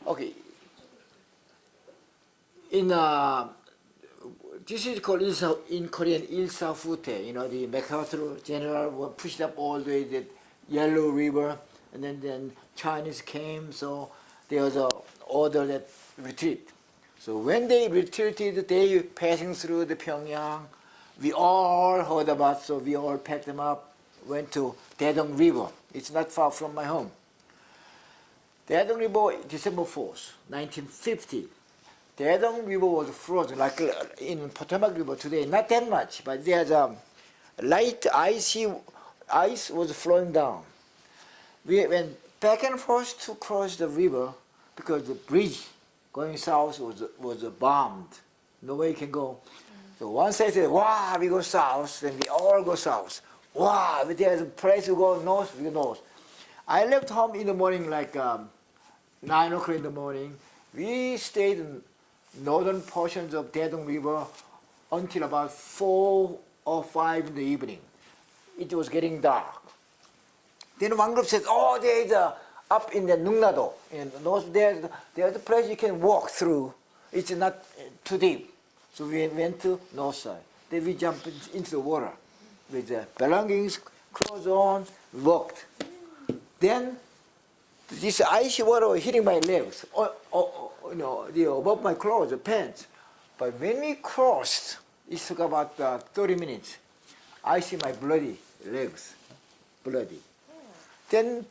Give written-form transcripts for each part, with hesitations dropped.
Okay. In this is called in Korean ilsafute. You know, the MacArthur general was pushed up all the way the Yellow River, and then Chinese came, so there was a order that retreat. So when they retreated, they passing through the Pyongyang. We all heard about, so we all packed them up, went to Daedong River. It's not far from my home. Daedong River, December 4th, 1950. Daedong River was frozen, like in Potomac River today, not that much, but there's a light ice was flowing down. We went back and forth to cross the river because the bridge going south was bombed. No way you can go. So once I said, wow, we go south, then we all go south. Wow, if there's a place to go north, we go north. I left home in the morning like 9 o'clock in the morning. We stayed in northern portions of Daedong River until about 4 or 5 in the evening. It was getting dark. Then one group said, oh, there's up in the Nungnado, in the north, there's a place you can walk through. It's not too deep. So we went to north side. Then we jumped into the water with the belongings, clothes on, walked. Then this icy water was hitting my legs, above my clothes, the pants. But when we crossed, it took about 30 minutes. I see my bloody legs, bloody. Then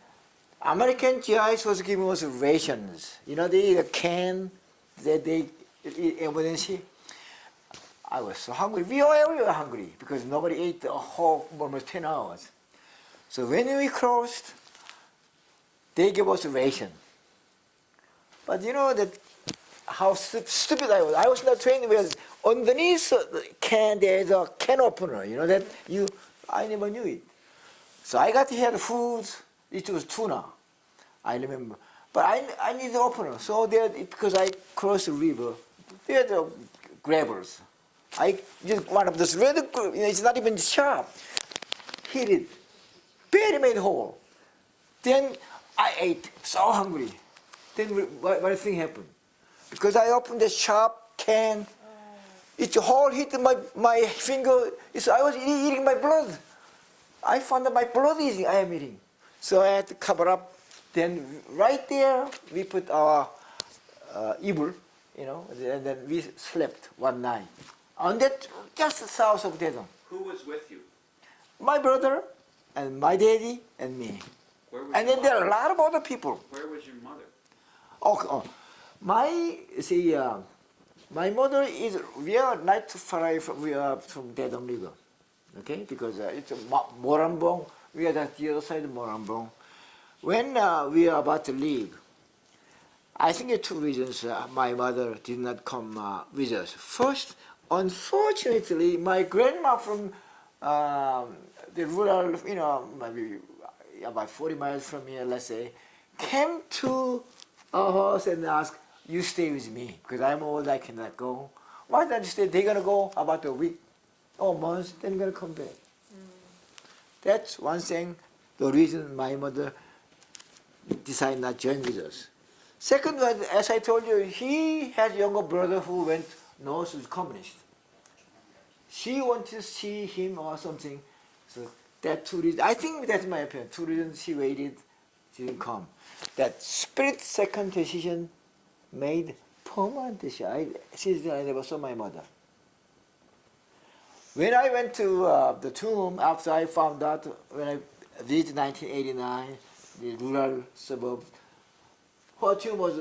American GIs was giving us rations. You know, they eat a can that they eat emergency. I was so hungry. We were hungry because nobody ate the whole almost 10 hours. So when we crossed, they gave us a ration. But you know that how stupid I was. I was not trained with underneath the can there's a can opener. You know that I never knew it. So I got here the food. It was tuna, I remember. But I need the opener. So there, because I crossed the river, there are the grabbers. I just one of those red, it's not even sharp. Hit it, barely made hole. Then I ate, so hungry. Then what thing happened? Because I opened the sharp can, its hole hit my finger. I was eating my blood. I found that my blood I am eating. So I had to cover up. Then right there, we put our ibbur, and then we slept one night. On that, just south of Daedong. Who was with you? My brother, and my daddy, and me. And then there are a lot of other people. Where was your mother? My mother is, we are not too far from Daedong River, okay? Because it's Morambong, we are at the other side of Morambong. When we are about to leave, I think there are two reasons my mother did not come with us. First, unfortunately, my grandma from the rural, maybe about 40 miles from here, let's say, came to our house and asked, you stay with me, because I'm old, I cannot go. Why don't you stay? They're going to go about a week or months, then they're going to come back. That's one thing, the reason my mother decided not to join with us. Second one, as I told you, he had a younger brother who went north with communist. She wanted to see him or something. So that two reasons, I think that's my opinion, two reasons she waited, she didn't come. That split second decision made permanent decision. Since then I never saw my mother. When I went to the tomb, after I found out, when I visited 1989, the rural suburb, her tomb was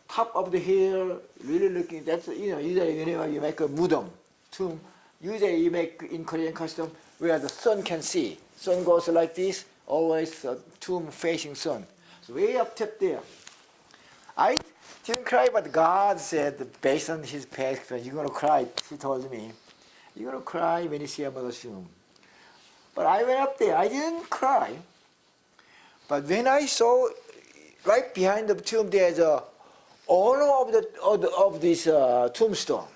top of the hill, really looking, that's, usually whenever you make a mudam tomb, usually you make in Korean custom where the sun can see. Sun goes like this, always a tomb facing sun. So way up top there. I didn't cry, but God said, based on his past, you're going to cry, he told me. You're going to cry when you see a mother's tomb. But I went up there, I didn't cry. But when I saw right behind the tomb, there's a owner of this tombstone.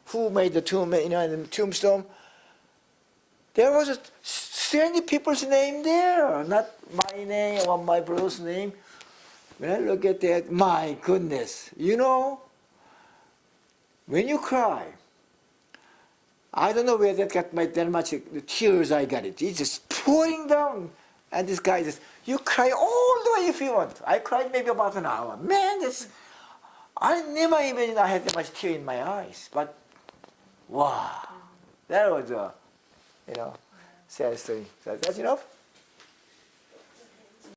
Who made the tomb, the tombstone? There was a strange people's name there, not my name or my brother's name. when I look at that, my goodness, you know, when you cry, I don't know where that got that much tears I got it. It's just pouring down. And this guy says, you cry all the way if you want. I cried maybe about an hour. Man, I never imagined I had that much tear in my eyes. But, wow, that was a, sad story. So that's enough?